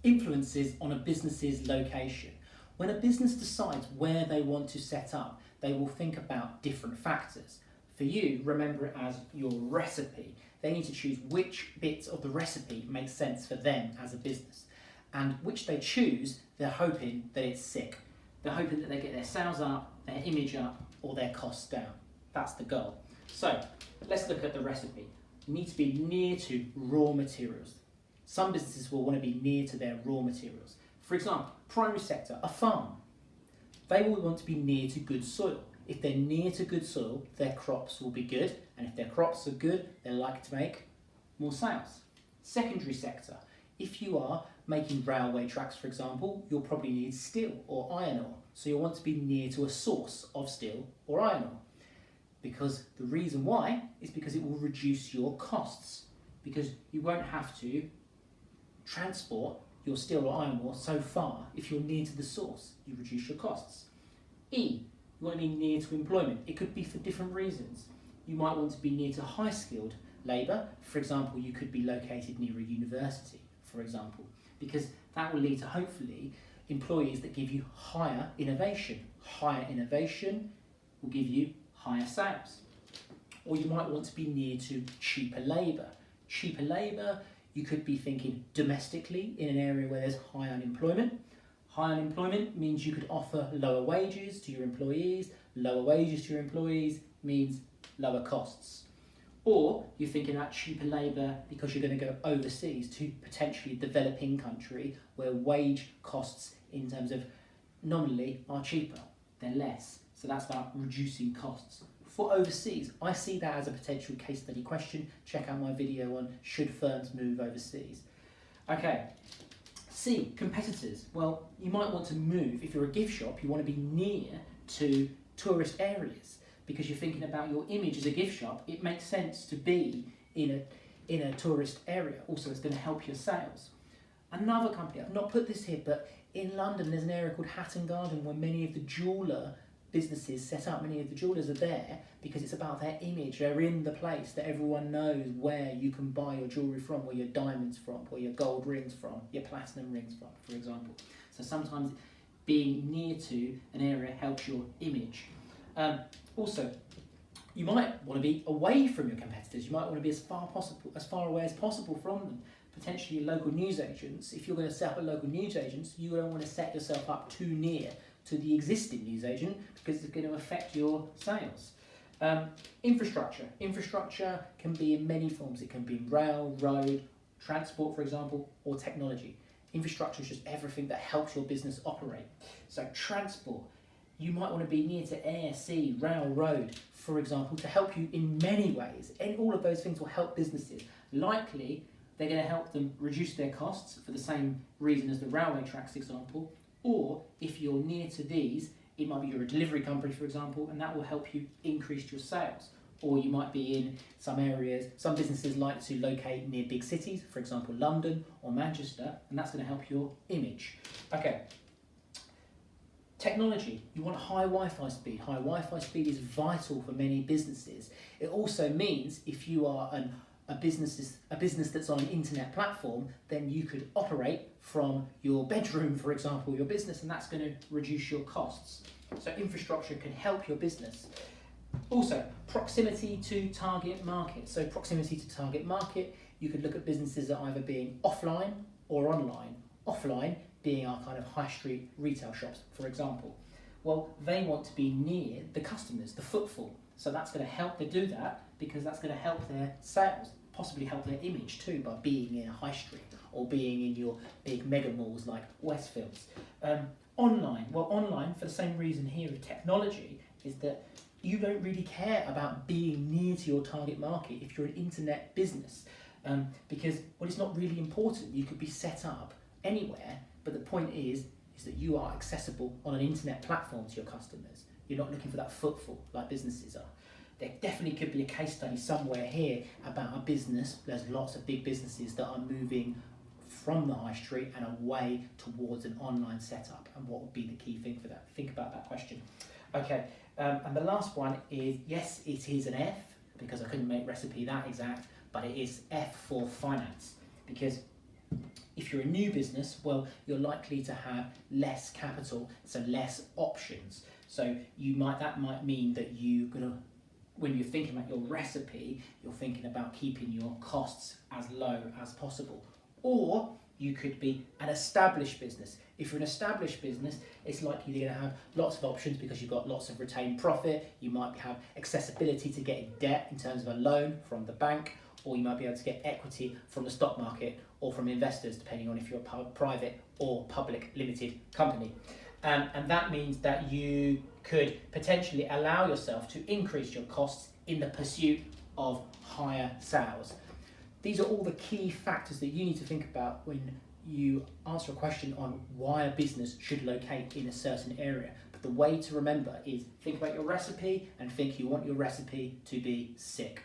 Influences on a business's location. When a business decides where they want to set up, they will think about different factors. For you, remember it as your recipe. They need to choose which bits of the recipe make sense for them as a business. And which they choose, they're hoping that it's sick. They're hoping that they get their sales up, their image up, or their costs down. That's the goal. So let's look at the recipe. You need to be near to raw materials. Some businesses will want to be near to their raw materials. For example, primary sector, a farm. They will want to be near to good soil. If they're near to good soil, their crops will be good, and if their crops are good, they're likely to make more sales. Secondary sector, if you are making railway tracks, for example, you'll probably need steel or iron ore, so you'll want to be near to a source of steel or iron ore. Because the reason why is because it will reduce your costs, because you won't have to transport your steel or iron ore so far. If you're near to the source, you reduce your costs. E, you want to be near to employment. It could be for different reasons. You might want to be near to high-skilled labour. For example, you could be located near a university, for example, because that will lead to, hopefully, employees that give you higher innovation. Higher innovation will give you higher sales. Or you might want to be near to cheaper labour. Cheaper labour, you could be thinking domestically in an area where there's high unemployment. High unemployment means you could offer lower wages to your employees. Lower wages to your employees means lower costs. Or you're thinking about cheaper labour because you're going to go overseas to potentially a developing country where wage costs in terms of nominally are cheaper, they're less. So that's about reducing costs. For overseas, I see that as a potential case study question. Check out my video on should firms move overseas. Okay, C, competitors. Well, you might want to move, if you're a gift shop, you want to be near to tourist areas because you're thinking about your image as a gift shop. It makes sense to be in a tourist area. Also, it's going to help your sales. Another company, I've not put this here, but in London there's an area called Hatton Garden where many of the jeweller businesses set up. Many of the jewellers are there because it's about their image. They're in the place that everyone knows where you can buy your jewellery from, where your diamonds from, where your gold rings from, your platinum rings from, for example. So sometimes being near to an area helps your image. Also, you might want to be away from your competitors. You might want to be as far away as possible from them. Potentially local news agents. If you're going to set up a local news agent, you don't want to set yourself up too near to the existing news agent because it's going to affect your sales. Infrastructure. Infrastructure can be in many forms. It can be rail, road, transport, for example, or technology. Infrastructure is just everything that helps your business operate. So transport, you might want to be near to air, sea, rail, road, for example, to help you in many ways. And all of those things will help businesses. Likely, they're going to help them reduce their costs for the same reason as the railway tracks example. Or if you're near to these, it might be you're a delivery company, for example, and that will help you increase your sales. Or you might be in some areas, some businesses like to locate near big cities, for example, London or Manchester, and that's going to help your image. Okay. Technology, you want high Wi-Fi speed. High Wi-Fi speed is vital for many businesses. It also means if you are a business that's on an internet platform, then you could operate from your bedroom, for example, your business, and that's going to reduce your costs. So infrastructure can help your business. Also, proximity to target market. So proximity to target market, you could look at businesses that are either being offline or online. Offline being our kind of high street retail shops, for example. Well, they want to be near the customers, the footfall. So that's going to help them do that because that's going to help their sales, possibly help their image too by being in a high street or being in your big mega malls like Westfields. Online, well, online for the same reason here with technology is that you don't really care about being near to your target market if you're an internet business because, well, it's not really important. You could be set up anywhere, but the point is that you are accessible on an internet platform to your customers. You're not looking for that footfall like businesses are. There definitely could be a case study somewhere here about a business. There's lots of big businesses that are moving from the high street and away towards an online setup. And what would be the key thing for that? Think about that question. Okay, and the last one is, yes, it is an F, because I couldn't make recipe that exact, but it is F for finance. Because If you're a new business, well, you're likely to have less capital, so less options. So that might mean that when you're thinking about your recipe, you're thinking about keeping your costs as low as possible. Or you could be an established business. If you're an established business, it's likely you're going to have lots of options because you've got lots of retained profit. You might have accessibility to getting debt in terms of a loan from the bank, or you might be able to get equity from the stock market or from investors, depending on if you're a private or public limited company. And that means that you could potentially allow yourself to increase your costs in the pursuit of higher sales. These are all the key factors that you need to think about when you answer a question on why a business should locate in a certain area. But the way to remember is think about your recipe and think you want your recipe to be sick.